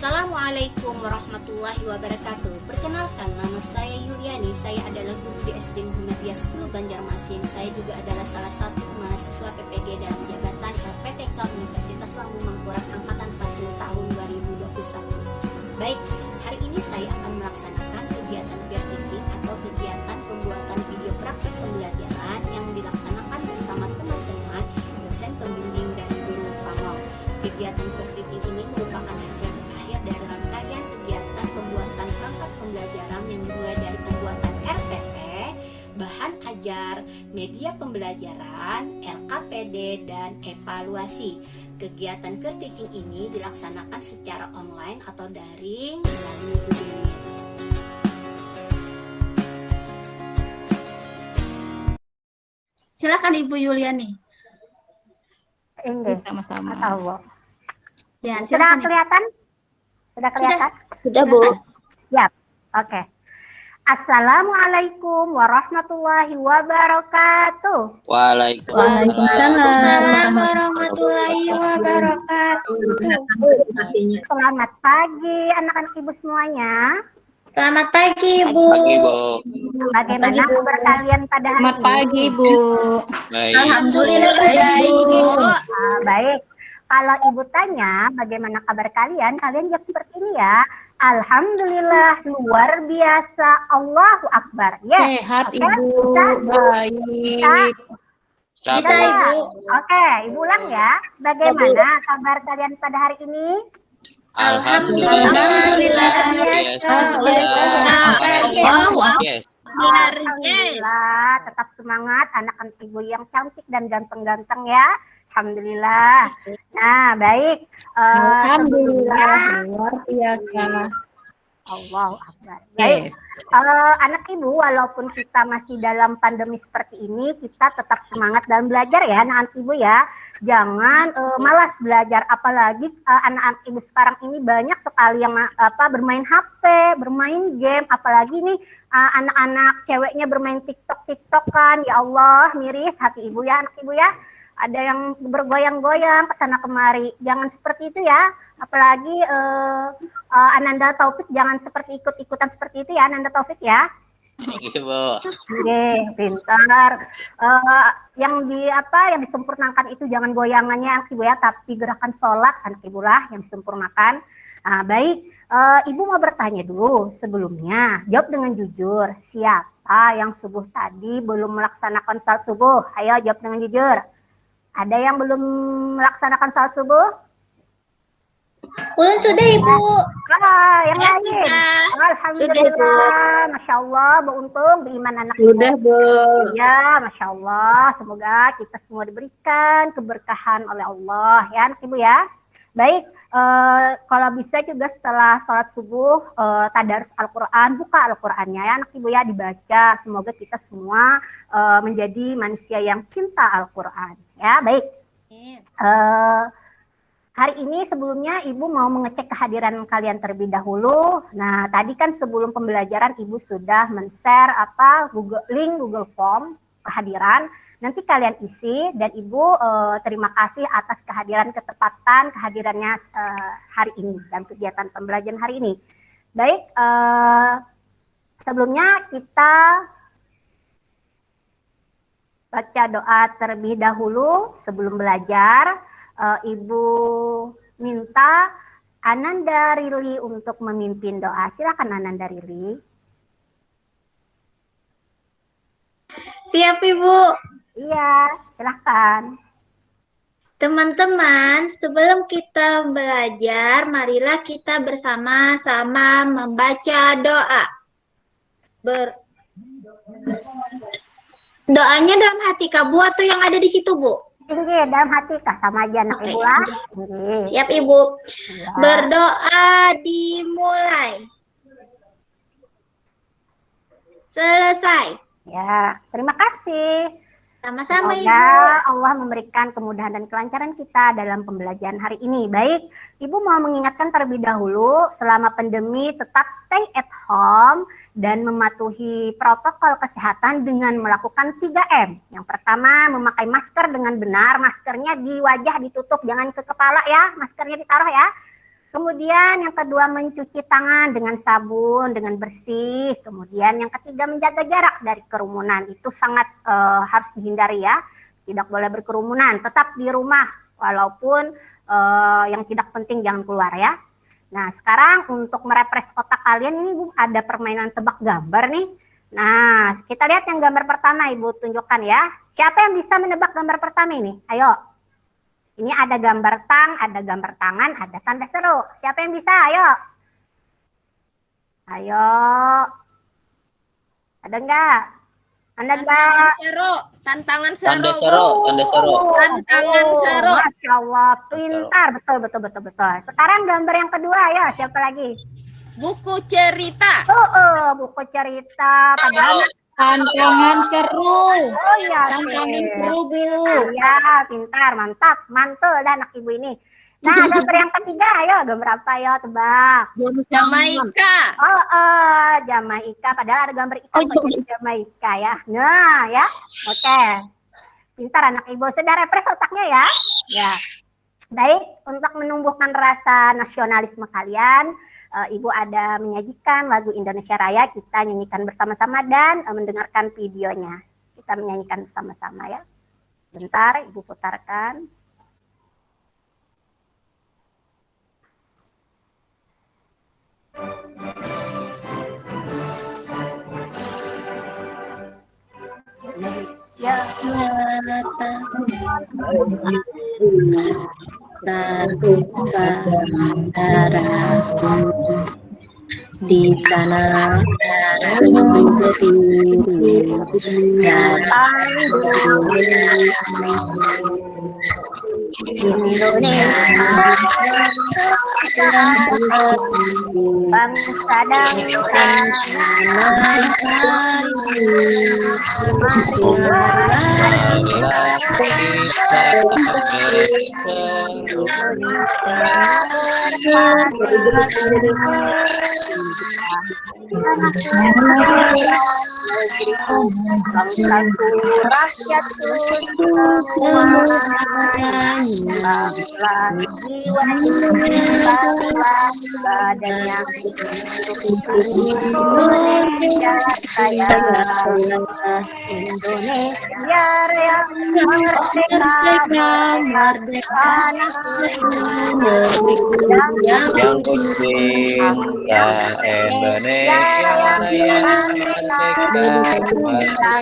Assalamualaikum warahmatullahi wabarakatuh. Perkenalkan, nama saya Yuliani. Saya adalah guru di SD Muhammadiyah 10 Banjarmasin. Saya juga adalah salah satu mahasiswa PPG dalam jabatan LPTK Universitas Lambung Mangkurat Angkatan 1 tahun 2021. Baik, hari ini saya akan melaksanakan kegiatan peer teaching atau kegiatan pembuatan video praktek pembelajaran yang dilaksanakan bersama teman-teman, dosen pembimbing dan guru pamong. Kegiatan peer teaching ini merupakan hasil dari rangkaian kegiatan pembuatan perangkat pembelajaran yang dimulai dari pembuatan RPP, bahan ajar, media pembelajaran, LKPD, dan evaluasi. Kegiatan peer teaching ini dilaksanakan secara online atau daring melalui Google Meet. Silakan Ibu Yuliani. Ini sama-sama. Ya, sudah kelihatan? Sudah kelihatan? Sudah Bu. Ya, oke. Assalamualaikum warahmatullahi wabarakatuh. Waalaikumsalam warahmatullahi wabarakatuh. Selamat pagi anak-anak Ibu semuanya. Selamat pagi Ibu. Bagaimana kabar kalian pada hari ini? Selamat pagi Bu. Baik. Alhamdulillah baik Bu. Baik. Kalau Ibu tanya bagaimana kabar kalian, kalian jawab seperti ini ya. Alhamdulillah, luar biasa, Allahu Akbar. Yes. Sehat Okay? Ibu. Bisa? Baik. Bisa Ibu. Oke, Ibu ulang ya. Bagaimana kabar kalian pada hari ini? Alhamdulillah. Alhamdulillah, tetap semangat anak-anak Ibu yang cantik dan ganteng-ganteng ya. Alhamdulillah. Nah, baik. Alhamdulillah, luar biasa. Allahu Akbar. Baik. Anak Ibu, walaupun kita masih dalam pandemi seperti ini, kita tetap semangat dalam belajar ya, anak-anak Ibu ya. Jangan malas belajar, apalagi anak-anak Ibu sekarang ini banyak sekali yang bermain HP, bermain game, apalagi nih anak-anak ceweknya bermain TikTok kan. Ya Allah, miris hati Ibu ya, anak Ibu ya. Ada yang bergoyang-goyang ke sana kemari. Jangan seperti itu ya. Apalagi Ananda Taufik jangan seperti ikut-ikutan seperti itu ya, Ananda Taufik ya. Oke, pintar. Yang disempurnakan itu jangan goyangannya anak Ibu ya, tapi gerakan sholat anak Ibu lah yang disempurnakan. Baik, Ibu mau bertanya dulu sebelumnya. Jawab dengan jujur. Siapa yang subuh tadi belum melaksanakan sholat subuh? Ayo jawab dengan jujur. Ada yang belum melaksanakan sholat subuh? Ulun sudah Ibu. Yang lain. Alhamdulillah, Masya Allah, beruntung beriman anak Ibu. Sudah Bu. Ya, Masya Allah. Semoga kita semua diberikan keberkahan oleh Allah ya anak Ibu ya. Baik, kalau bisa juga setelah sholat subuh tadarus Al-Quran, buka Al-Qurannya ya anak Ibu ya, dibaca. Semoga kita semua menjadi manusia yang cinta Al-Quran. Ya, baik. Hari ini sebelumnya Ibu mau mengecek kehadiran kalian terlebih dahulu. Nah, tadi kan sebelum pembelajaran Ibu sudah men-share link Google Form kehadiran. Nanti kalian isi dan Ibu terima kasih atas ketepatan kehadirannya hari ini dan kegiatan pembelajaran hari ini. Baik, sebelumnya kita baca doa terlebih dahulu sebelum belajar. Ibu minta Ananda Rili untuk memimpin doa. Silakan Ananda Rili. Siap Ibu. Iya, silakan. Teman-teman, sebelum kita belajar, marilah kita bersama-sama membaca doa. Doanya dalam hati Kak Bu atau yang ada di situ Bu? Ini dalam hati Kak, sama aja anak Ibu lah. Siap Ibu. Ya. Berdoa dimulai. Selesai. Ya, terima kasih. Sama-sama Ibu. Semoga Allah memberikan kemudahan dan kelancaran kita dalam pembelajaran hari ini. Baik, Ibu mau mengingatkan terlebih dahulu selama pandemi tetap stay at home dan mematuhi protokol kesehatan dengan melakukan 3M. Yang pertama, memakai masker dengan benar. Maskernya di wajah ditutup, jangan ke kepala ya. Maskernya ditaruh ya. Kemudian yang kedua mencuci tangan dengan sabun, dengan bersih. Kemudian yang ketiga menjaga jarak dari kerumunan. Itu sangat harus dihindari ya. Tidak boleh berkerumunan, tetap di rumah. Walaupun yang tidak penting jangan keluar ya. Nah sekarang untuk merefresh otak kalian ini Ibu ada permainan tebak gambar nih. Nah kita lihat yang gambar pertama Ibu tunjukkan ya. Siapa yang bisa menebak gambar pertama ini? Ayo. Ini ada gambar tang, ada gambar tangan, ada tanda seru. Siapa yang bisa? Ayo. Ayo. Ada enggak? Ada enggak? Tantangan Tanda seru. seru, tanda seru. Tantangan seru. Masya Allah, pintar. Betul. Sekarang gambar yang kedua, ya. Siapa lagi? Buku cerita. Buku cerita. Padahal Tantangan seru. oh iya, Tantangan Sis. seru, Bu. Iya, pintar, mantap, mantul dah anak ibu ini. Nah, gambar yang ketiga, ayo gambar apa ya, tebak. Jamaika. Jamaika, padahal ada gambar ikan pakai Jamaika ya. Nah, ya, oke. Pintar anak ibu, sudah refresh otaknya ya. Ya, baik, untuk menumbuhkan rasa nasionalisme kalian, Ibu ada menyajikan lagu Indonesia Raya, kita nyanyikan bersama-sama dan mendengarkan videonya. Kita menyanyikan bersama-sama ya. Bentar, Ibu putarkan. Indonesia di sana berdiri bangsa dan rakyatku jiwa badannya Indonesia saya Indonesia yang merdeka Yang ku cinta Indonesia Raya merdeka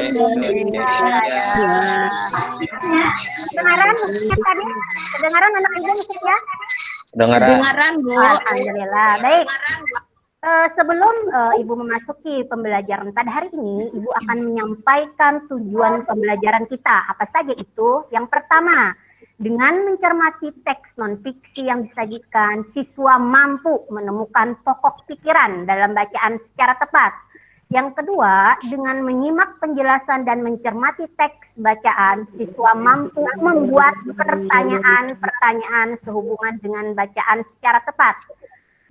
Indonesia. Kedengaran musiknya tadi? Kedengaran anak ibu musiknya? Kedengaran, Bu. Alhamdulillah. Baik. Sebelum Ibu memasuki pembelajaran pada hari ini, Ibu akan menyampaikan tujuan pembelajaran kita. Apa saja itu? Yang pertama, dengan mencermati teks non-fiksi yang disajikan, siswa mampu menemukan pokok pikiran dalam bacaan secara tepat. Yang kedua, dengan menyimak penjelasan dan mencermati teks bacaan, siswa mampu membuat pertanyaan-pertanyaan sehubungan dengan bacaan secara tepat.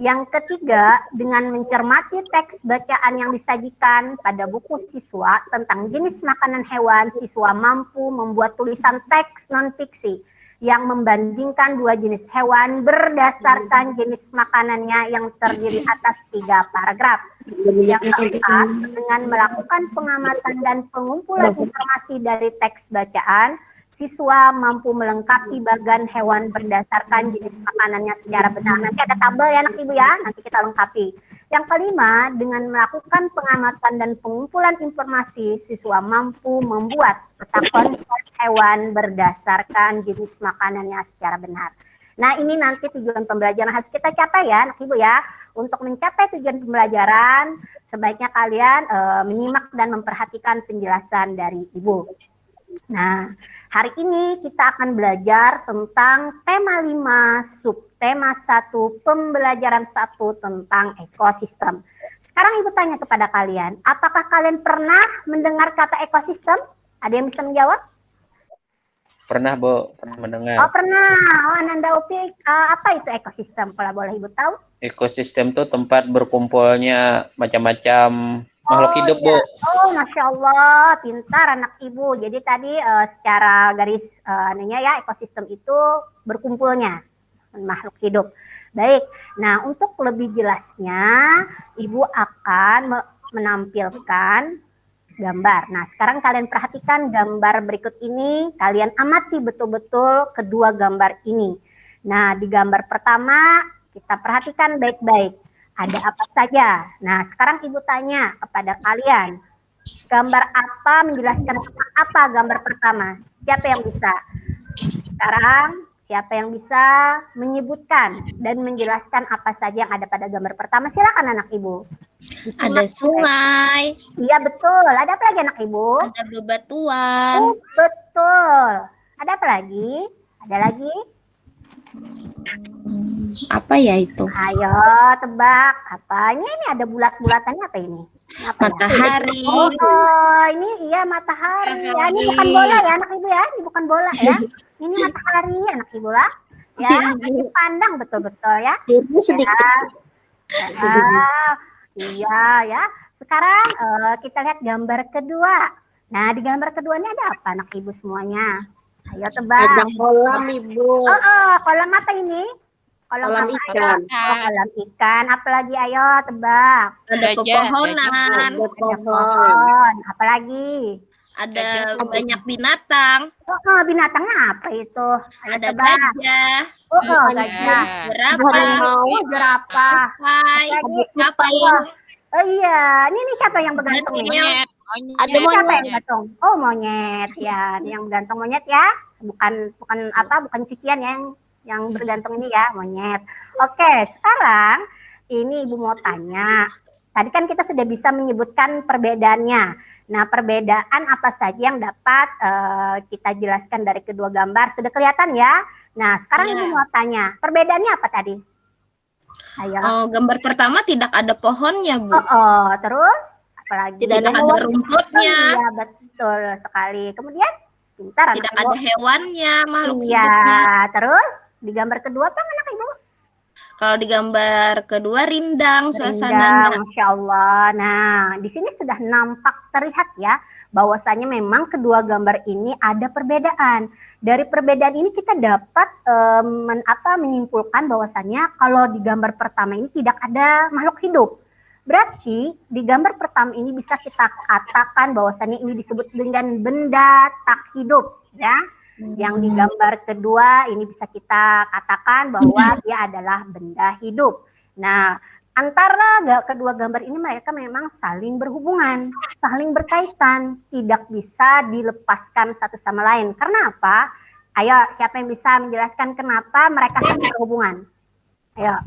Yang ketiga, dengan mencermati teks bacaan yang disajikan pada buku siswa tentang jenis makanan hewan, siswa mampu membuat tulisan teks non-fiksi yang membandingkan dua jenis hewan berdasarkan jenis makanannya yang terdiri atas 3 paragraf. Yang keempat, dengan melakukan pengamatan dan pengumpulan informasi dari teks bacaan, siswa mampu melengkapi bagan hewan berdasarkan jenis makanannya secara benar. Nanti ada tabel ya anak ibu ya, nanti kita lengkapi. Yang kelima, dengan melakukan pengamatan dan pengumpulan informasi, siswa mampu membuat peta konsep hewan berdasarkan jenis makanannya secara benar. Nah ini nanti tujuan pembelajaran harus kita capai ya anak ibu ya. Untuk mencapai tujuan pembelajaran, sebaiknya kalian menyimak dan memperhatikan penjelasan dari ibu. Nah, hari ini kita akan belajar tentang tema 5, subtema 1, pembelajaran 1 tentang ekosistem. Sekarang Ibu tanya kepada kalian, apakah kalian pernah mendengar kata ekosistem? Ada yang bisa menjawab? Pernah, Bu, pernah mendengar. Oh, pernah. Oh, Ananda Upi, apa itu ekosistem? Kalau boleh Ibu tahu? Ekosistem itu tempat berkumpulnya macam-macam makhluk hidup, Bu. Oh, Masya Allah, pintar anak ibu. Jadi tadi secara garis anunya ya, ekosistem itu berkumpulnya makhluk hidup. Baik, nah untuk lebih jelasnya, ibu akan menampilkan gambar. Nah, sekarang kalian perhatikan gambar berikut ini, kalian amati betul-betul kedua gambar ini. Nah, di gambar pertama, kita perhatikan baik-baik. Ada apa saja? Nah, sekarang ibu tanya kepada kalian, gambar apa menjelaskan apa gambar pertama? Siapa yang bisa? Sekarang, siapa yang bisa menyebutkan dan menjelaskan apa saja yang ada pada gambar pertama? Silakan anak ibu. Ada sungai, Iya betul. Ada apa lagi anak ibu? ada bebatuan, Betul. Ada apa lagi? Ada lagi? apa ya itu? Ayo tebak. Apa? Ini ada bulat-bulatannya apa ini? Ini apa ya? Matahari. Oh, ini iya matahari. Ya, ini bukan bola ya anak ibu ya. Ini bukan bola ya. Ini matahari anak ibu lah. Ya, ini pandang betul-betul ya. Ini sedikit. Iya ya. Sekarang kita lihat gambar kedua. Nah, di gambar kedua ini ada apa anak ibu semuanya? Ayo tebak. kolam, Ibu. Kolam apa ini? Kolam Kolam apa ikan. ya? Oh, kolam ikan. Apalagi ayo tebak. Ada pepohonan, Ada pohon. Apalagi? ada banyak binatang, Oh, binatangnya apa itu? Ayo ada tebak. gajah, Oh, gajah. jerapah, Oh, jerapah. tupai, Lagi kapal, Oh iya, ini siapa yang bergantung nih? monyet, Ini siapa yang gantung? Oh, monyet ya, ini yang gantung monyet ya. Bukan apa, bukan cucian yang bergantung ini ya, monyet. Oke, sekarang ini ibu mau tanya. Tadi kan kita sudah bisa menyebutkan perbedaannya. Nah, perbedaan apa saja yang dapat kita jelaskan dari kedua gambar? Sudah kelihatan ya? Nah, sekarang Iya. ibu mau tanya, perbedaannya apa tadi? Ayo. Oh, gambar pertama tidak ada pohonnya, Bu. Terus apalagi? Tidak ada rumputnya, Iya, betul sekali. Kemudian pintar anak tidak ibu. ada hewannya, makhluk Iya, hidupnya. terus di gambar kedua apa anak ibu? Kalau di gambar kedua rindang Indah, suasananya. Masya Allah. Nah, di sini sudah nampak terlihat ya bahwasanya memang kedua gambar ini ada perbedaan. Dari perbedaan ini kita dapat menyimpulkan bahwasanya kalau di gambar pertama ini tidak ada makhluk hidup. Berarti di gambar pertama ini bisa kita katakan bahwasanya ini disebut dengan benda tak hidup ya. Yang di gambar kedua ini bisa kita katakan bahwa dia adalah benda hidup. Nah, antara kedua gambar ini mereka memang saling berhubungan, saling berkaitan, tidak bisa dilepaskan satu sama lain. Karena apa? Ayo, siapa yang bisa menjelaskan kenapa mereka saling berhubungan? Ayo.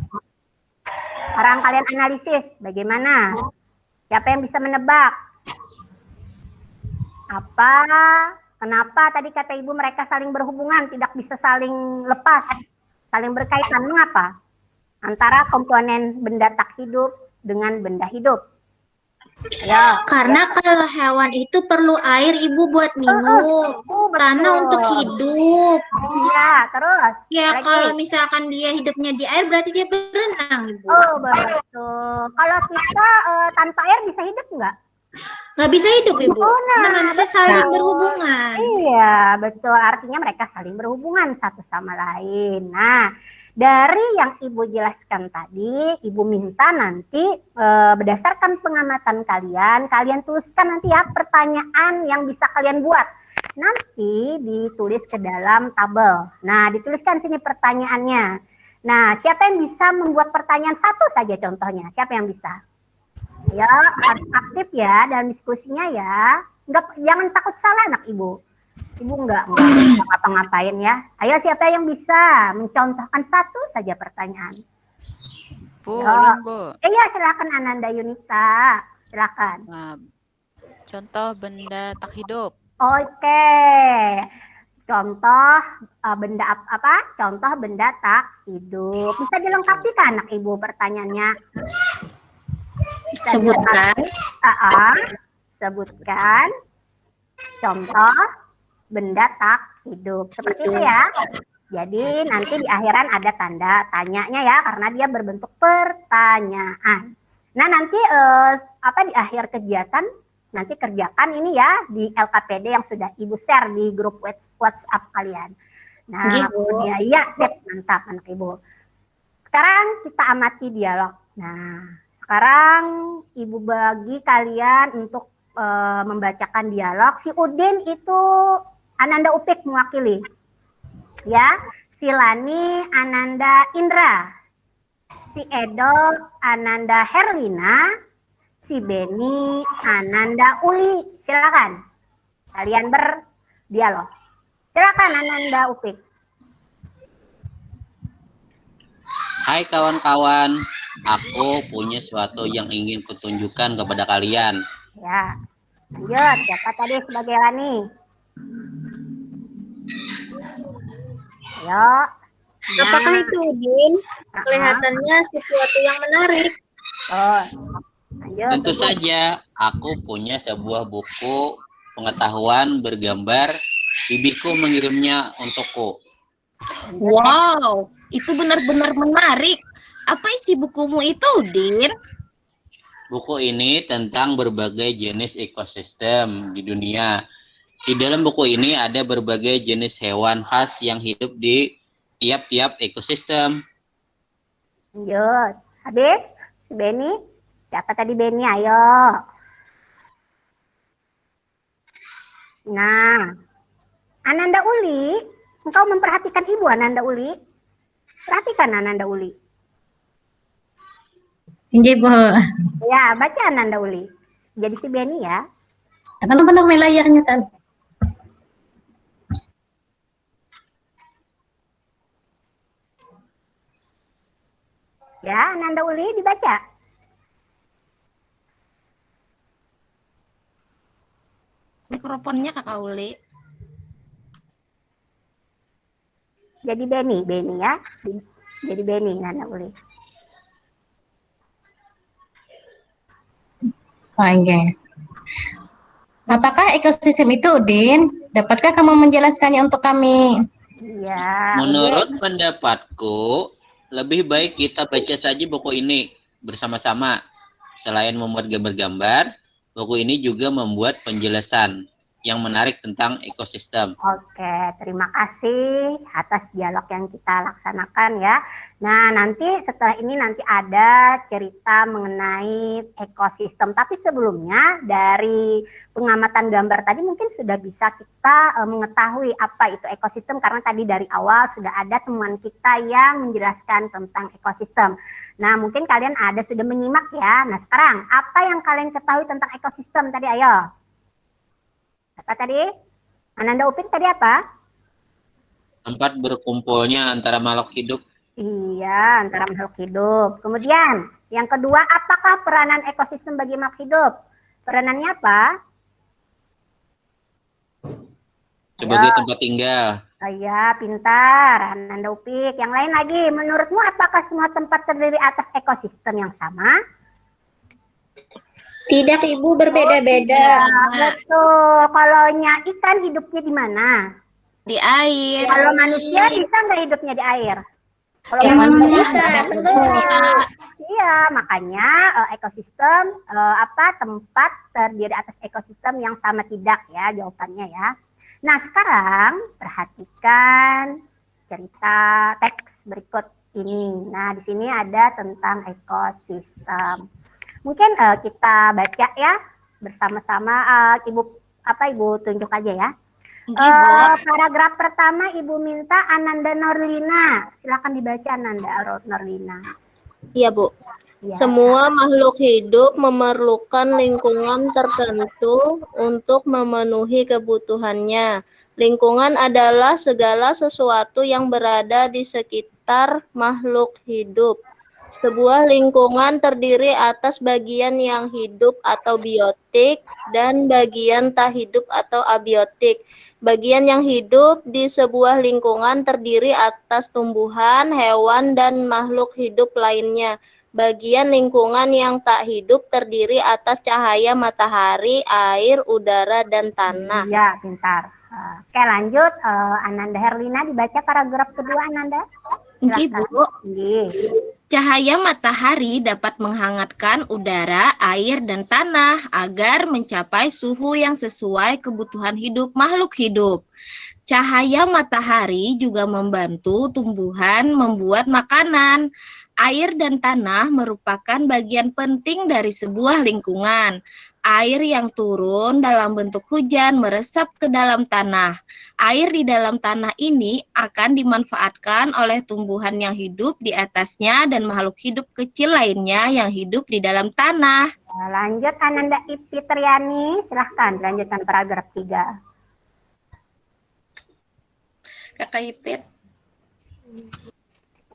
Sekarang kalian analisis bagaimana? Siapa yang bisa menebak? Apa? Kenapa tadi kata ibu mereka saling berhubungan, tidak bisa saling lepas, saling berkaitan? Mengapa? Antara komponen benda tak hidup dengan benda hidup. Ayo. Karena kalau hewan itu perlu air, Ibu, buat minum, Betul. tanah untuk hidup. Iya, terus. Ya, Lagi. kalau misalkan dia hidupnya di air, berarti dia berenang, Ibu. Oh, betul. Kalau kita tanpa air bisa hidup nggak? Nggak bisa hidup, Ibu. Oh, nah, Karena manusia saling berhubungan. Iya, betul. Artinya mereka saling berhubungan satu sama lain. Nah, dari yang Ibu jelaskan tadi, Ibu minta nanti berdasarkan pengamatan kalian tuliskan nanti ya pertanyaan yang bisa kalian buat. Nanti ditulis ke dalam tabel. Nah, dituliskan sini pertanyaannya. Nah, siapa yang bisa membuat pertanyaan satu saja contohnya? Siapa yang bisa? Ya, harus aktif ya dalam diskusinya ya. Jangan takut salah anak ibu. Ibu enggak ngapa-ngapain ya. Ayo siapa yang bisa mencontohkan satu saja pertanyaan? Bu, Ya. ulun, Bu. Iya, silakan Ananda Yunita. Silakan. Nah, contoh benda tak hidup. Oke. Contoh benda apa? Contoh benda tak hidup. Bisa dilengkapi kan anak ibu pertanyaannya? Bisa Sebutkan. sebutkan contoh benda tak hidup. Seperti itu ya. Jadi nanti di akhiran ada tanda tanyanya ya, karena dia berbentuk pertanyaan. Nah nanti di akhir kegiatan nanti kerjakan ini ya di LKPD yang sudah Ibu share di grup WhatsApp kalian. Nah, kemudian ya, sip, mantap anak Ibu. Sekarang kita amati dialog. Nah, sekarang Ibu bagi kalian untuk membacakan dialog. Si Udin itu Ananda Upik mewakili. Ya, si Lani Ananda Indra. Si Edo Ananda Herlina, si Beni Ananda Uli. Silakan kalian berdialog. Silakan Ananda Upik. Hai kawan-kawan, aku punya sesuatu yang ingin kutunjukkan kepada kalian. Ya, lanjut. Siapa tadi sebagai Lani? Ayo. Apakah itu, Udin? Kelihatannya sesuatu yang menarik. Oh, lanjut. Tentu saja, aku punya sebuah buku pengetahuan bergambar. Bibiku mengirimnya untukku. Wow, itu benar-benar menarik. Apa isi bukumu itu, Udin? Buku ini tentang berbagai jenis ekosistem di dunia. Di dalam buku ini ada berbagai jenis hewan khas yang hidup di tiap-tiap ekosistem. Lanjut. Habis? Si Beni? Siapa tadi Beni? Ayo. Nah, Ananda Uli, engkau memperhatikan Ibu Ananda Uli? Perhatikan Ananda Uli. Nggih, Bu. Ya, baca Ananda Uli. Jadi si Beni ya. Kan benar layarnya kan. Ya, Ananda Uli dibaca. Mikrofonnya Kakak Uli. Jadi Beni ya. Jadi Beni Ananda Uli. Oke. Apakah ekosistem itu, Udin? Dapatkah kamu menjelaskannya untuk kami? Iya. Menurut pendapatku, lebih baik kita baca saja buku ini bersama-sama. Selain membuat gambar-gambar, buku ini juga membuat penjelasan yang menarik tentang ekosistem. Oke, terima kasih atas dialog yang kita laksanakan ya. Nah, nanti setelah ini nanti ada cerita mengenai ekosistem. Tapi sebelumnya dari pengamatan gambar tadi mungkin sudah bisa kita mengetahui apa itu ekosistem. Karena tadi dari awal sudah ada teman kita yang menjelaskan tentang ekosistem. Nah, mungkin kalian ada sudah menyimak ya. Nah, sekarang apa yang kalian ketahui tentang ekosistem tadi? Ayo. Apa tadi? Ananda Upik tadi apa? Tempat berkumpulnya antara makhluk hidup. Iya, antara makhluk hidup. Kemudian, yang kedua, apakah peranan ekosistem bagi makhluk hidup? Peranannya apa? Sebagai tempat tinggal. Oh iya, pintar. Ananda Upik. Yang lain lagi, menurutmu apakah semua tempat terdiri atas ekosistem yang sama? Tidak, Ibu, berbeda-beda. Betul. Kalau ikan hidupnya di mana? Di air. Kalau manusia bisa nggak hidupnya di air? Kalau Ya, manusia bisa. Iya, makanya ekosistem tempat terdiri atas ekosistem yang sama tidak ya jawabannya ya. Nah, sekarang perhatikan cerita teks berikut ini. Nah, di sini ada tentang ekosistem. Mungkin kita baca ya bersama-sama. Ibu tunjuk aja ya. Paragraf pertama Ibu minta Ananda Norlina. Silakan dibaca Ananda Norlina. Iya, Bu. Ya. Semua makhluk hidup memerlukan lingkungan tertentu untuk memenuhi kebutuhannya. Lingkungan adalah segala sesuatu yang berada di sekitar makhluk hidup. Sebuah lingkungan terdiri atas bagian yang hidup atau biotik dan bagian tak hidup atau abiotik. Bagian yang hidup di sebuah lingkungan terdiri atas tumbuhan, hewan, dan makhluk hidup lainnya. Bagian lingkungan yang tak hidup terdiri atas cahaya matahari, air, udara, dan tanah. Iya, pintar. Oke, lanjut. Ananda Herlina dibaca paragraf kedua, Ananda. Nggih, Bu. Nggih. Cahaya matahari dapat menghangatkan udara, air, dan tanah agar mencapai suhu yang sesuai kebutuhan hidup makhluk hidup. Cahaya matahari juga membantu tumbuhan membuat makanan. Air dan tanah merupakan bagian penting dari sebuah lingkungan. Air yang turun dalam bentuk hujan meresap ke dalam tanah. Air di dalam tanah ini akan dimanfaatkan oleh tumbuhan yang hidup di atasnya dan makhluk hidup kecil lainnya yang hidup di dalam tanah. Nah, lanjut Ananda Ipi Triani, silahkan lanjutkan paragraf 3. Kakak Ipit.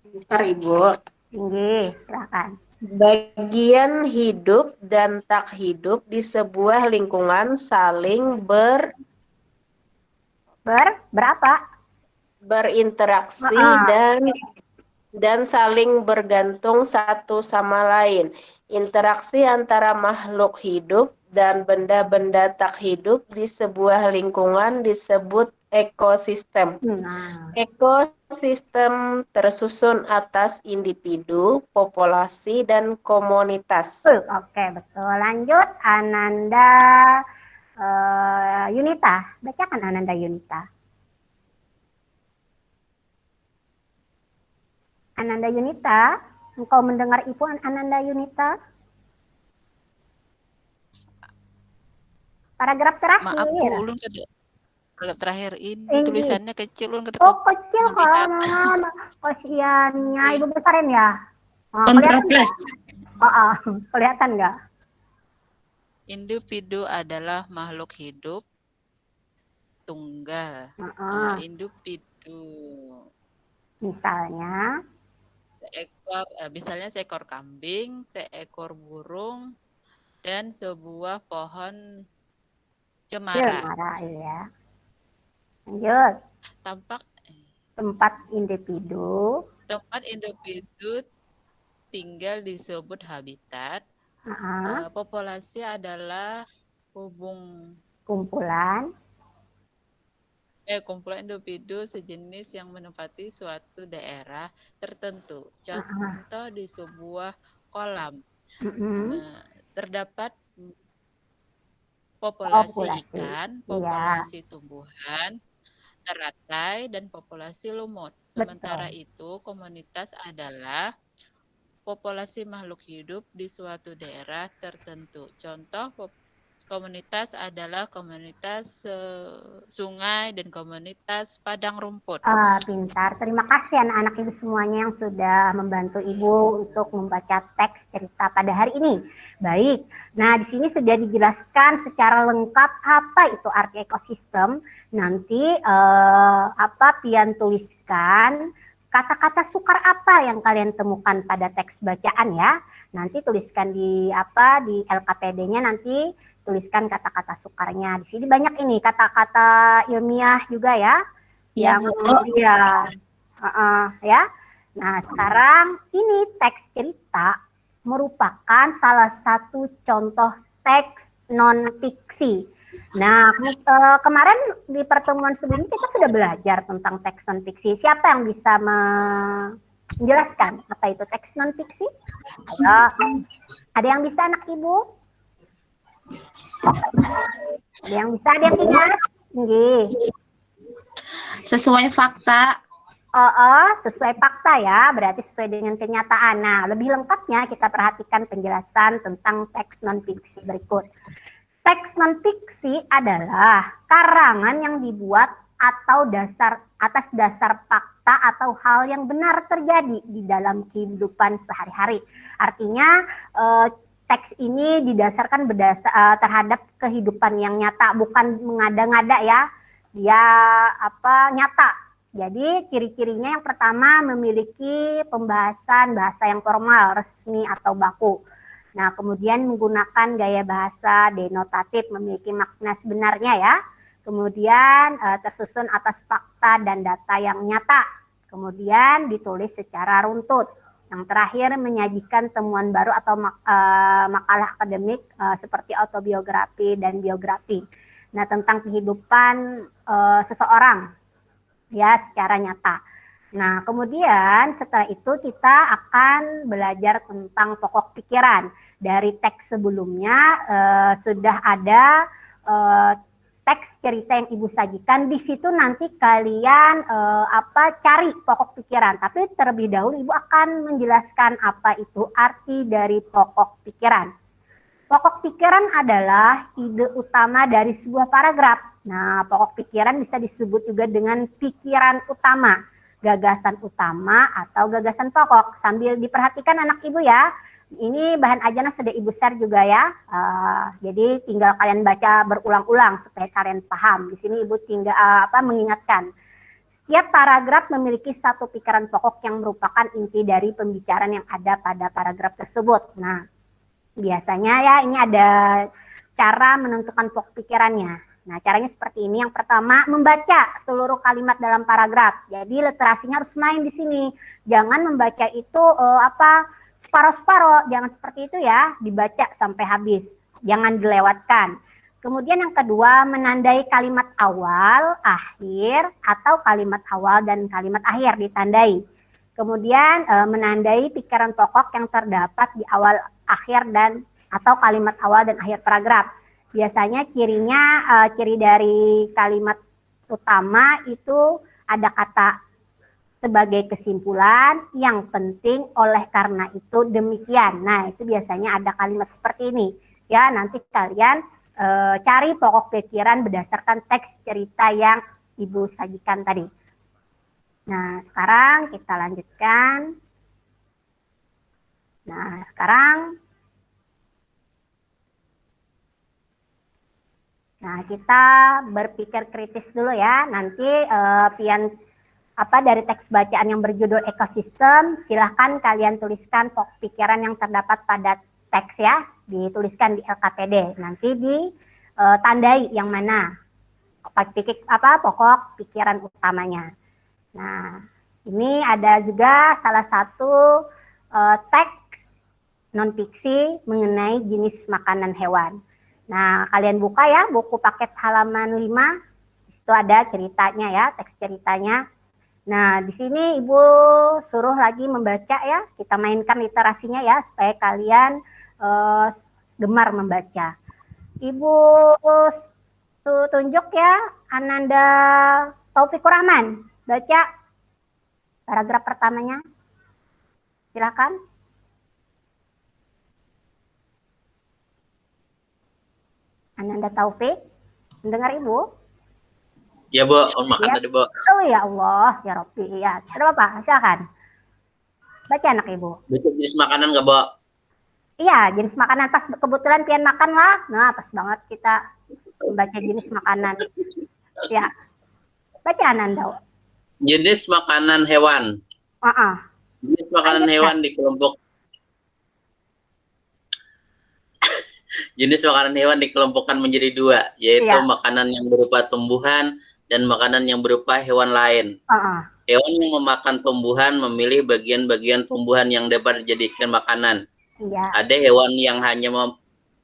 Bentar, Ibu. Tinggi, silahkan. Bagian hidup dan tak hidup di sebuah lingkungan saling Berapa? berinteraksi dan saling bergantung satu sama lain. Interaksi antara makhluk hidup dan benda-benda tak hidup di sebuah lingkungan disebut ekosistem. Nah, Ekosistem tersusun atas individu, populasi, dan komunitas. oke, betul. Lanjut Ananda Yunita. Bacakan Ananda Yunita. Ananda Yunita, engkau mendengar Ibu Ananda Yunita? Paragraf terakhir. Maaf Bu, ulun kalau terakhir ini Tinggi. tulisannya kecil, ulun Oh, kecil melihat. kan. Kasihannya Ibu besarin ya. Kontrol plus. Kelihatan nggak? Individu adalah makhluk hidup tunggal. Individu Misalnya, misalnya seekor kambing, seekor burung, dan sebuah pohon cemara. ya. Lanjut. Tampak Tempat individu. tinggal disebut habitat. Populasi adalah Kumpulan. kumpulan individu sejenis yang menempati suatu daerah tertentu. Contoh di sebuah kolam terdapat populasi ikan, populasi tumbuhan, teratai, dan populasi lumut. Sementara itu, komunitas adalah populasi makhluk hidup di suatu daerah tertentu. Contoh komunitas adalah komunitas sungai dan komunitas padang rumput. Pintar. Terima kasih anak-anak Ibu semuanya yang sudah membantu Ibu untuk membaca teks cerita pada hari ini. Baik. Nah, di sini sudah dijelaskan secara lengkap apa itu arti ekosistem. Nanti Pian tuliskan kata-kata sukar apa yang kalian temukan pada teks bacaan ya. Nanti tuliskan di LKPD-nya nanti tuliskan kata-kata sukarnya. Di sini banyak ini kata-kata ilmiah juga ya. Ya, Ya. Nah, sekarang ini teks cerita merupakan salah satu contoh teks non-fiksi. Nah, kemarin di pertemuan sebelumnya kita sudah belajar tentang teks non-fiksi. Siapa yang bisa menjelaskan apa itu teks non-fiksi? Ada yang bisa anak Ibu? Ada yang bisa, ada yang ingat? Sesuai fakta. Sesuai fakta ya, berarti sesuai dengan kenyataan. Nah, lebih lengkapnya kita perhatikan penjelasan tentang teks non-fiksi berikut. Teks non-fiksi adalah karangan yang dibuat atau atas dasar fakta atau hal yang benar terjadi di dalam kehidupan sehari-hari. Artinya teks ini didasarkan terhadap kehidupan yang nyata, bukan mengada-ngada ya. Dia nyata. Jadi ciri-cirinya yang pertama memiliki pembahasan bahasa yang formal, resmi atau baku. Nah, kemudian menggunakan gaya bahasa denotatif, memiliki makna sebenarnya ya. Kemudian tersusun atas fakta dan data yang nyata. Kemudian ditulis secara runtut. Yang terakhir menyajikan temuan baru atau makalah akademik seperti autobiografi dan biografi. Nah, tentang kehidupan seseorang ya secara nyata. Nah, kemudian setelah itu kita akan belajar tentang pokok pikiran. Dari teks sebelumnya sudah ada teks cerita yang Ibu sajikan. Di situ nanti kalian cari pokok pikiran. Tapi terlebih dahulu Ibu akan menjelaskan apa itu arti dari pokok pikiran. Pokok pikiran adalah ide utama dari sebuah paragraf. Nah, pokok pikiran bisa disebut juga dengan pikiran utama, gagasan utama atau gagasan pokok. Sambil diperhatikan anak Ibu ya. Ini bahan ajarnya sudah Ibu share juga ya. Jadi tinggal kalian baca berulang-ulang supaya kalian paham. Di sini Ibu tinggal mengingatkan. Setiap paragraf memiliki satu pikiran pokok yang merupakan inti dari pembicaraan yang ada pada paragraf tersebut. Nah, biasanya ya ini ada cara menentukan pokok pikirannya. Nah, caranya seperti ini. Yang pertama, membaca seluruh kalimat dalam paragraf. Jadi literasinya harus main di sini. Jangan membaca itu separoh-separoh. Jangan seperti itu ya, dibaca sampai habis. Jangan dilewatkan. Kemudian yang kedua, menandai kalimat awal, akhir, atau kalimat awal dan kalimat akhir ditandai. Kemudian menandai pikiran pokok yang terdapat di awal, akhir, dan atau kalimat awal dan akhir paragraf. Biasanya ciri dari kalimat utama itu ada kata sebagai kesimpulan, yang penting, oleh karena itu, demikian. Nah, itu biasanya ada kalimat seperti ini. Ya, nanti kalian cari pokok pikiran berdasarkan teks cerita yang Ibu sajikan tadi. Nah, sekarang kita lanjutkan. Nah, sekarang kita berpikir kritis dulu ya. Nanti dari teks bacaan yang berjudul ekosistem, silahkan kalian tuliskan pokok pikiran yang terdapat pada teks ya, dituliskan di LKPD. Nanti ditandai yang mana pokok pikiran utamanya. Nah, ini ada juga salah satu teks non-fiksi mengenai jenis makanan hewan. Nah, kalian buka ya buku paket halaman 5, itu ada ceritanya ya, teks ceritanya. Nah, di sini Ibu suruh lagi membaca ya, kita mainkan literasinya ya, supaya kalian gemar membaca. Ibu tunjuk ya, Ananda Taufikur Rahman, baca paragraf pertamanya. Silakan. Ananda Taufik, mendengar Ibu? Ya, Bu, makan tadi, Bu. Oh ya Allah, ya Rabbi, ya. Ada apa? Silakan. Baca anak Ibu. Baca jenis makanan nggak, Bu? Iya, jenis makanan pas kebetulan pian makan lah. Nah, pas banget kita membaca jenis makanan. Ya. Baca Ananda. Jenis makanan hewan. Jenis makanan hewan di kelompok jenis makanan hewan dikelompokkan menjadi dua, yaitu makanan yang berupa tumbuhan dan makanan yang berupa hewan lain. Hewan yang memakan tumbuhan memilih bagian-bagian tumbuhan yang dapat dijadikan makanan. Ada hewan yang hanya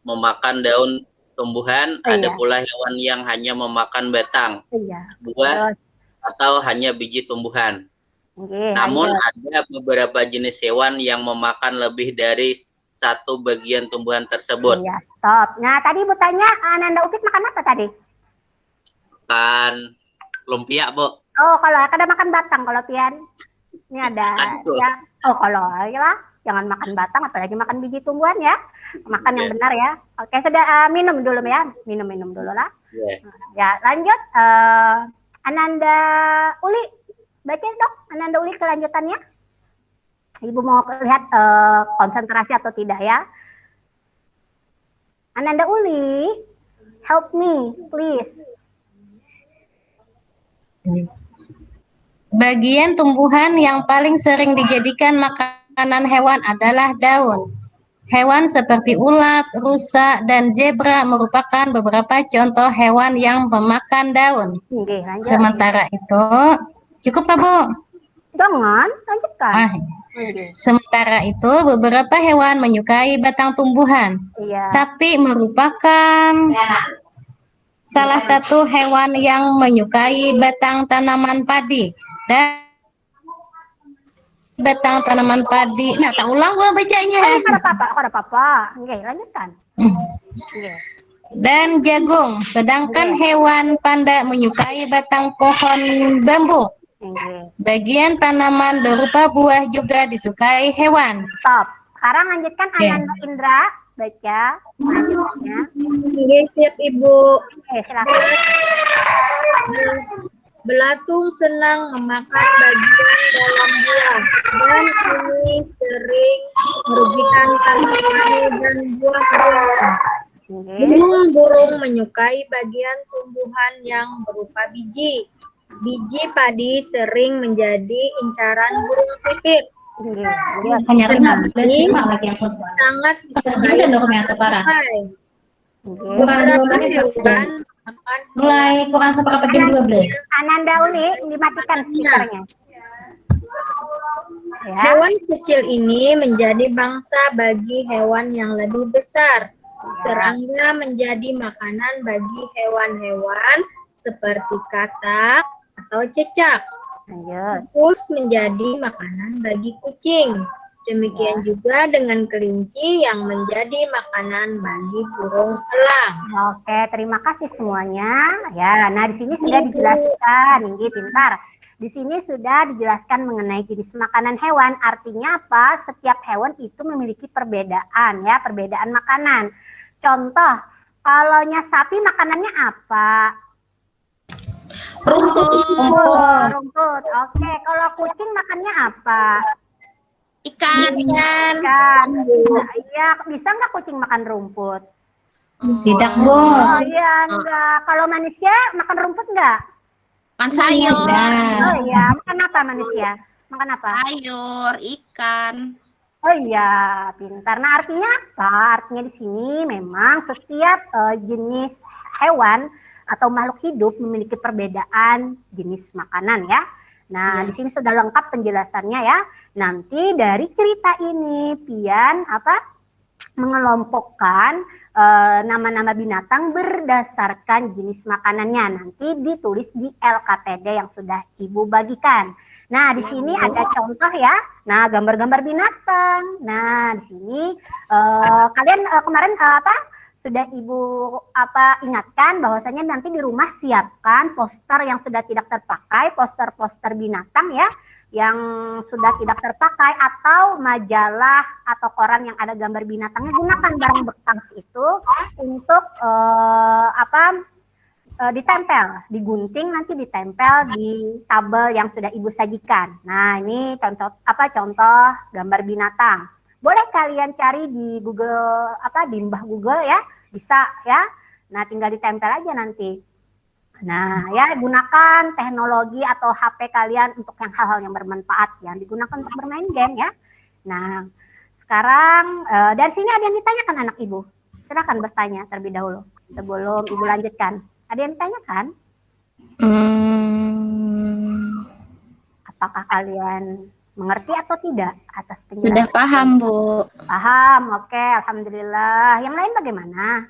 memakan daun tumbuhan, ada pula hewan yang hanya memakan batang, buah, atau hanya biji tumbuhan. Namun ada beberapa jenis hewan yang memakan lebih dari satu bagian tumbuhan tersebut. Iya, stop. Nah, tadi Ibu tanya, Ananda Upit makan apa tadi? Makan lumpia, Bu. Oh, kalau kada makan batang, kalau pian. Ini ada ya. Oh, kalau ya, jangan makan batang, apalagi makan biji tumbuhan ya. Makan yang benar ya. Oke, sudah minum dulu ya. Minum dulu lah. Ya, lanjut. Ananda Uli, baca dong Ananda Uli kelanjutannya. Ibu mau lihat konsentrasi atau tidak ya. Ananda Uli, help me, please. Bagian tumbuhan yang paling sering dijadikan makanan hewan adalah daun. Hewan seperti ulat, rusa, dan zebra merupakan beberapa contoh hewan yang memakan daun. Sementara itu, cukup Kak, Bu? Jangan, lanjutkan. Sementara itu, beberapa hewan menyukai batang tumbuhan. Sapi merupakan salah satu hewan yang menyukai batang tanaman padi. Dan batang tanaman padi. Nah, tak ulang gua bacanya. Ada apa-apa. Oke, lanjutkan. Oke. Dan jagung. Sedangkan hewan panda menyukai batang pohon bambu. Bagian tanaman berupa buah juga disukai hewan. Stop. Sekarang lanjutkan Oke. Ananda Indra baca lanjutnya. Oke, siap Ibu. Oke, silakan. Belatung senang memakan bagian dalam buah dan ini sering merugikan tanaman dan buah-buahan. Burung-burung menyukai bagian tumbuhan yang berupa biji. Biji padi sering menjadi incaran burung pipit. Hanya Tetapi 15 lagi yang sangat disukai dan dokumen parah. beberapa hewan makan Mulai kurang seperempat jam 12. Ananda Uli, dimatikan speakernya. Ya. Hewan kecil ini menjadi bangsa bagi hewan yang lebih besar. Serangga menjadi makanan bagi hewan-hewan seperti katak atau cecak. Tikus menjadi makanan bagi kucing. Demikian juga dengan kelinci yang menjadi makanan bagi burung elang. Oke, terima kasih semuanya. Ya, nah di sini sudah dijelaskan, Inggi pintar. Di sini sudah dijelaskan mengenai jenis makanan hewan. Artinya apa? Setiap hewan itu memiliki perbedaan, ya, perbedaan makanan. Contoh, kalaunya sapi makanannya apa? Rumput. Oke, kalau kucing makannya apa? Ikan. Ikan. Iya, bisa nggak kucing makan rumput? Tidak, Bu. Oh iya, enggak. Kalau manusia makan rumput enggak? Makan sayur. Oh iya, makan apa manusia? Makan apa? Sayur, ikan. Oh iya, pintar. Nah, artinya apa? Artinya di sini memang setiap jenis hewan atau makhluk hidup memiliki perbedaan jenis makanan ya. Nah, di sini sudah lengkap penjelasannya ya. Nanti dari cerita ini Pian mengelompokkan nama-nama binatang berdasarkan jenis makanannya. Nanti ditulis di LKPD yang sudah Ibu bagikan. Nah, di sini ada contoh ya. Nah, gambar-gambar binatang. Nah, di sini kalian kemarin sudah Ibu ingatkan bahwasanya nanti di rumah siapkan poster yang sudah tidak terpakai, poster-poster binatang ya, yang sudah tidak terpakai atau majalah atau koran yang ada gambar binatangnya. Gunakan barang bekas itu untuk ditempel, digunting nanti ditempel di tabel yang sudah Ibu sajikan. Nah, ini contoh gambar binatang. Boleh kalian cari di Google di Mbah Google ya, bisa ya. Nah, tinggal ditempel aja nanti. Nah, ya gunakan teknologi atau HP kalian untuk yang hal-hal yang bermanfaat, yang digunakan untuk bermain game ya. Nah, sekarang dari sini ada yang ditanyakan anak Ibu. Silakan bertanya terlebih dahulu sebelum Ibu lanjutkan. Ada yang ditanyakan? Apakah kalian mengerti atau tidak atas penjelasan? Sudah paham, Bu. Paham, oke, alhamdulillah. Yang lain bagaimana?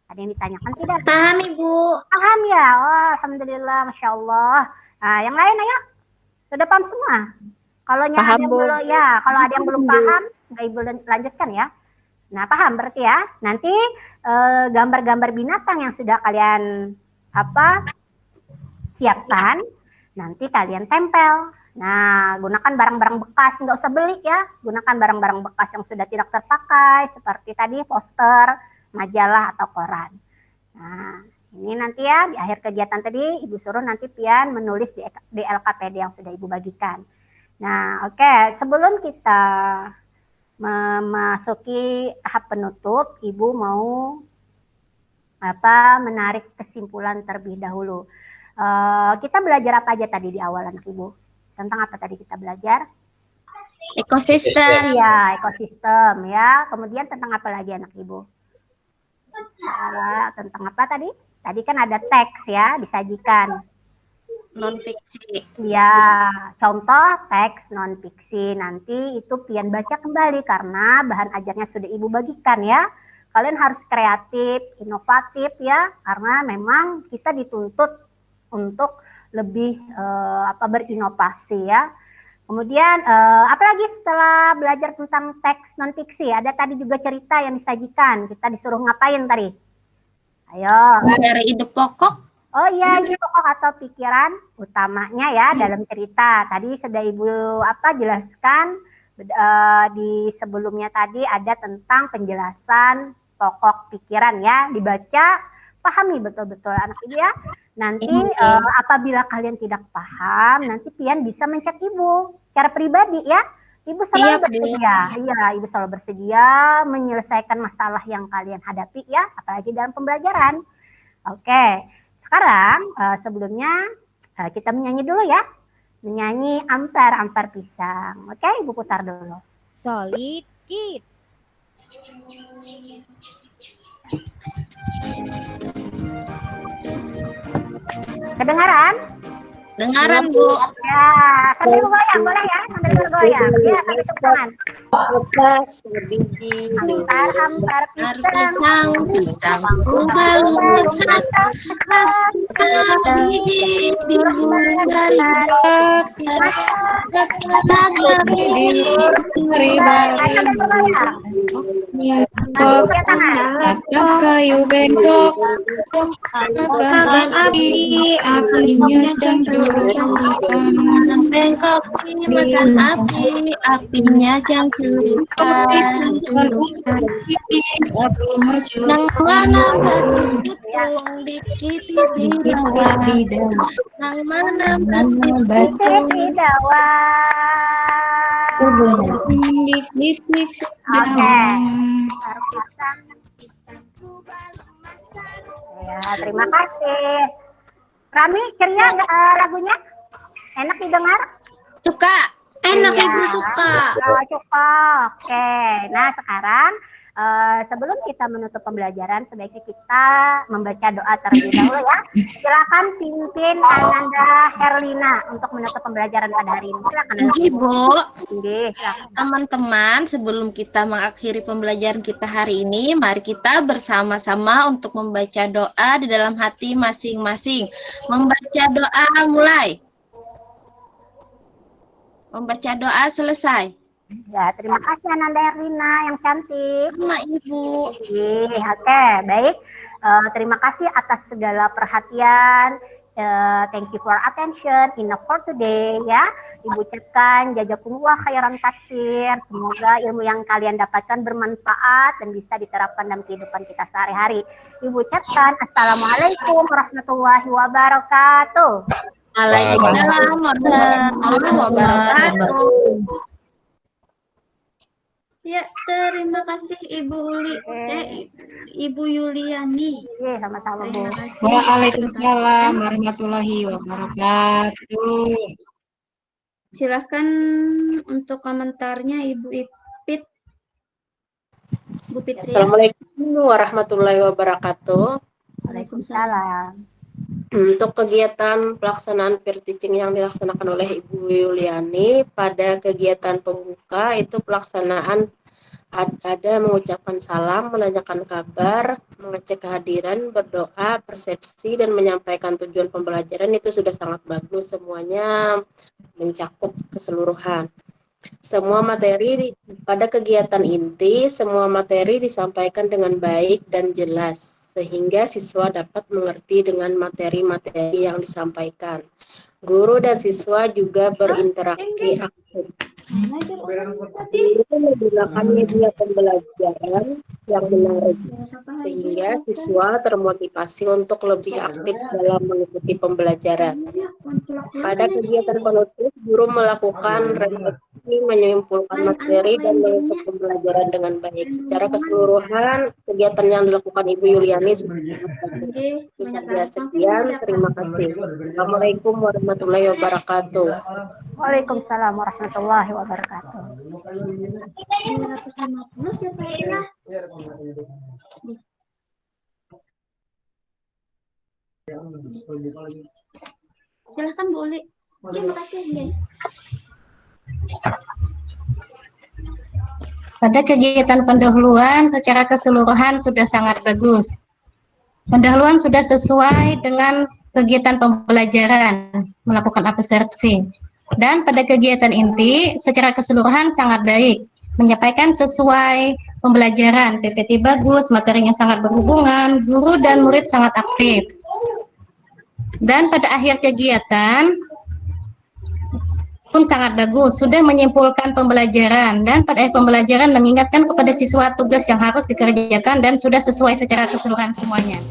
Ada yang ditanyakan tidak? Paham, Ibu. Paham ya? Oh, alhamdulillah, masya Allah. Nah, yang lain ayo, sudah paham semua? Kalau ada yang belum, kalau ada yang belum paham, nggak Ibu lanjutkan ya. Nah, paham berarti ya. Nanti gambar-gambar binatang yang sudah kalian siapkan, nanti kalian tempel. Nah, gunakan barang-barang bekas, nggak usah beli ya. Gunakan barang-barang bekas yang sudah tidak terpakai, seperti tadi poster, majalah, atau koran. Nah, ini nanti ya, di akhir kegiatan tadi, Ibu suruh nanti Pian menulis di LKPD yang sudah Ibu bagikan. Nah, oke. Sebelum kita memasuki tahap penutup, Ibu mau menarik kesimpulan terlebih dahulu. Kita belajar apa aja tadi di awal anak Ibu? Tentang apa tadi kita belajar? Ekosistem. Iya, ekosistem ya. Kemudian tentang apa lagi anak Ibu? Tentang apa tadi? Tadi kan ada teks ya, disajikan. Non-fiksi. Ya, contoh teks non-fiksi. Nanti itu Pian baca kembali karena bahan ajarnya sudah Ibu bagikan ya. Kalian harus kreatif, inovatif ya, karena memang kita dituntut untuk lebih berinovasi ya. Kemudian apalagi setelah belajar tentang teks non fiksi, ada tadi juga cerita yang disajikan. Kita disuruh ngapain tadi? Ayo. Mencari ide pokok. Oh iya, ide pokok atau pikiran utamanya ya dalam cerita. Tadi sudah Ibu jelaskan di sebelumnya tadi ada tentang penjelasan pokok pikiran ya, dibaca, pahami betul-betul anak Ibu ya. Nanti apabila kalian tidak paham, nanti Pian bisa mencet Ibu secara pribadi ya. Ibu selalu bersedia, iya, Ibu selalu bersedia menyelesaikan masalah yang kalian hadapi ya, apalagi dalam pembelajaran. Oke, sekarang sebelumnya kita menyanyi dulu ya, menyanyi Ampar-Ampar Pisang. Oke, Ibu putar dulu. Solid Kids. Kedengaran? Dengaran, Bu. Ya, sambil goyang boleh ya, sambil bergoyang. Ya, sambil tepuk tangan. Ampar-ampar pisang, pisang balu besar, kayu bengkok, kapan api, apinya cemburu, bengkok makan api, apinya cangkurukan. Nang mana batis putung dikit di bawah, nang mana batis di bawah. Oke. Ya, terima kasih. Rami, ceria nggak lagunya? Enak didengar? Suka. Enak Iya. Ibu suka. Oh, suka. Oke. Nah, sekarang sebelum kita menutup pembelajaran, sebaiknya kita membaca doa terlebih dahulu ya. Silakan pimpin Ananda Herlina untuk menutup pembelajaran pada hari ini. Silakan. Ibu, silakan. teman-teman, sebelum kita mengakhiri pembelajaran kita hari ini, mari kita bersama-sama untuk membaca doa di dalam hati masing-masing. Membaca doa mulai. Membaca doa selesai. Ya, terima kasih Ananda Herlina yang cantik. Sama Ibu. Oke, baik. Terima kasih atas segala perhatian. Thank you for attention. Enough for today ya. Ibu ucapkan jazakumullah khairan katsir. Semoga ilmu yang kalian dapatkan bermanfaat dan bisa diterapkan dalam kehidupan kita sehari-hari. Ibu ucapkan assalamualaikum warahmatullahi wabarakatuh. Waalaikumsalam warahmatullahi wabarakatuh. Ya, terima kasih Ibu Ibu Yuliani. Sama-sama Bu. Waalaikumsalam warahmatullahi wabarakatuh. Silahkan untuk komentarnya Ibu Ipit. Bu Fitri. Assalamualaikum warahmatullahi wabarakatuh. Waalaikumsalam. Untuk kegiatan pelaksanaan peer teaching yang dilaksanakan oleh Ibu Yuliani pada kegiatan pembuka itu pelaksanaan ada mengucapkan salam, menanyakan kabar, mengecek kehadiran, berdoa, persepsi, dan menyampaikan tujuan pembelajaran itu sudah sangat bagus. Semuanya mencakup keseluruhan. Semua materi pada kegiatan inti, semua materi disampaikan dengan baik dan jelas, sehingga siswa dapat mengerti dengan materi-materi yang disampaikan. Guru dan siswa juga berinteraksi aktif. Itu menggunakan media pembelajaran yang menarik, sehingga siswa termotivasi untuk lebih aktif dalam mengikuti pembelajaran. Pada kegiatan penutup, guru melakukan refleksi, menyimpulkan materi, dan menutup pembelajaran dengan baik. Secara keseluruhan, kegiatan yang dilakukan Ibu Yuliani sudah sekian. Terima kasih. Assalamualaikum warahmatullahi wabarakatuh. Waalaikumsalam warahmatullahi wabarakatuh. Silahkan boleh. Terima kasih. Pada kegiatan pendahuluan secara keseluruhan sudah sangat bagus. Pendahuluan sudah sesuai dengan kegiatan pembelajaran, melakukan absorpsi. Dan pada kegiatan inti secara keseluruhan sangat baik, menyampaikan sesuai pembelajaran, PPT bagus, materinya sangat berhubungan, guru dan murid sangat aktif. Dan pada akhir kegiatan pun sangat bagus, sudah menyimpulkan pembelajaran, dan pada akhir pembelajaran mengingatkan kepada siswa tugas yang harus dikerjakan dan sudah sesuai secara keseluruhan semuanya.